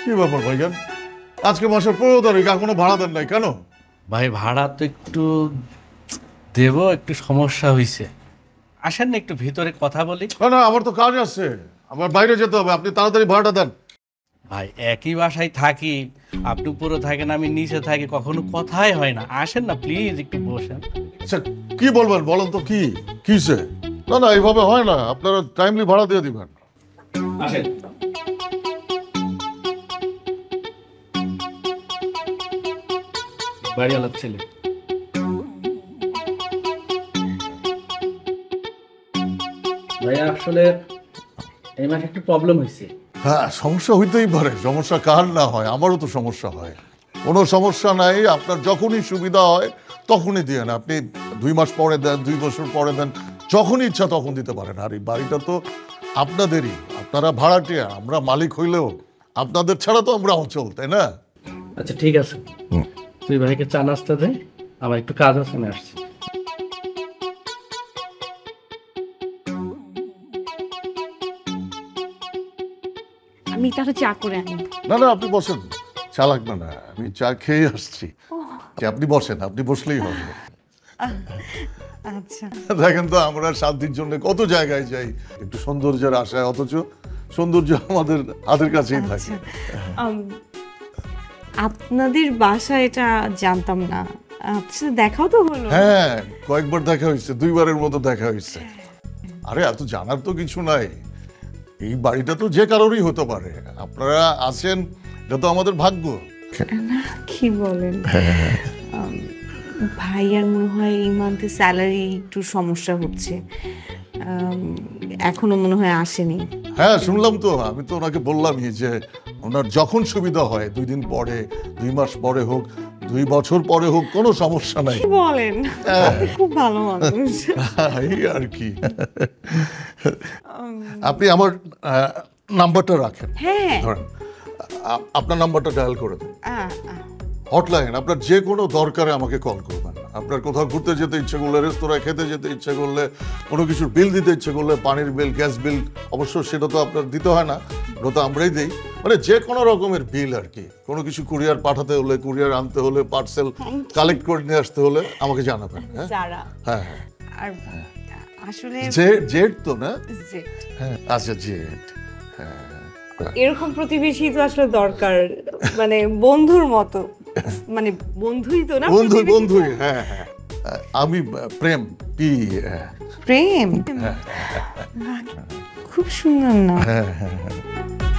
কি ব্যাপার ভাইজান, আজকে মাসের 15 তারিখ এখনো ভাড়া দেন নাই কেন? ভাই ভাড়া তো একটু দেব, একটু সমস্যা হয়েছে। আসেন না একটু ভিতরে কথা বলি। না আমার তো কাজ আছে, আমার বাইরে যেতে হবে, আপনি তাড়াতাড়ি ভাড়াটা দেন। ভাই একই বাসায় থাকি, আপনি উপরে থাকেন আমি নিচে থাকি, কখনো কথাই হয় না। আসেন না প্লিজ একটু বসেন। আচ্ছা কি বলবেন বলেন তো, কিসে? না এইভাবে হয় না, আপনারা টাইমলি ভাড়া দিয়ে দিবেন। আসেন। বাড়িওয়ালার ছেলে। ভাই আসলে এই মাসে একটু প্রবলেম হয়েছে। হ্যাঁ সমস্যা হইতেই পারে, সমস্যা কার না হয়, আমারও তো সমস্যা হয়। কোনো সমস্যা নাই, আপনার যখনই সুবিধা হয় তখনই দিয়েন। আপনি 2 মাস পরে দেন, 2 বছর পরে দেন, যখনই ইচ্ছা তখন দিতে পারেন। আর এই বাড়িটা তো আপনাদেরই, আপনারা ভাড়াটিয়া, আমরা মালিক হইলেও আপনাদের ছাড়া তো আমরা অচল, তাই না? আচ্ছা ঠিক আছে, তুই ভাইকে চা নাস্তা দে, আমার একটু কাজ আছে, আমি আসছি। আমি তাহলে চা করে আনি। না আপনি বসেন, চা লাগবে না, আমি চা খেয়ে আসছি। যে আপনি বসেন, আপনি বসলেই হবে। আচ্ছা দেখেন তো আমরা 7 দিন জন্য কত জায়গায় যাই একটু সৌন্দর্যের আশায়, অথচ সৌন্দর্য আমাদের হাতের কাছেই থাকে। আপনাদের বাসা এটা জানতাম না, আচ্ছা দেখাও তো হলো। হ্যাঁ কয়েকবার দেখা হয়েছে, 2 বারের মতো দেখা হয়েছে। আরে এত জানার তো কিছু নাই, এই বাড়িটা তো যে কারোরই হতে পারে, আপনারা আছেন এটা তো আমাদের ভাগ্য। না কি বলেন, ভাইয়ার মনে হয় এই মান্থে স্যালারি একটু সমস্যা হচ্ছে, এখনো মনে হয় আসেনি। হ্যাঁ শুনলাম তো, আমি তো ওনাকে বললামই যে ওনার যখন সুবিধা হয়, 2 দিন পরে, 2 মাস পরে হোক, 2 বছর পরে হোক, কোনো সমস্যা নাই। কি বলেন, আপনি খুব ভালো মানুষ। এই আর কি। আপনি আমার নাম্বারটা রাখেন, হ্যাঁ ধরেন আপনার নাম্বারটা ডায়াল করে দেন। হটলাইন, আপনার যে কোনো দরকারে আমাকে কল করবেন। আপনার কোথাও ঘুরতে যেতে ইচ্ছে করলে, রেস্তোরাঁয় খেতে যেতে ইচ্ছে করলে, কোনো কিছুর বিল দিতে ইচ্ছে করলে, পানির বিল, গ্যাস বিল, অবশ্য সেটা তো আপনার দিতে হয় না, ওটা তো আমরাই দিই। মানে যে কোনো রকমের বিল আর কি, কোনো কিছু কুরিয়ার পাঠাতে হলে, কুরিয়ার আনতে হলে, পার্সেল কালেক্ট করে নিয়ে আসতে হলে আমাকে জানাবেন। হ্যাঁ আর আসলে জেড তো না? জেড। হ্যাঁ আচ্ছা জেড। হ্যাঁ এরকম প্রতিবেশী তো আসলে দরকার, মানে বন্ধুর মতো, মানে বন্ধুই তো না? বন্ধুই। হ্যাঁ আমি প্রেম, প্রেম, খুব সুন্দর না? হ্যাঁ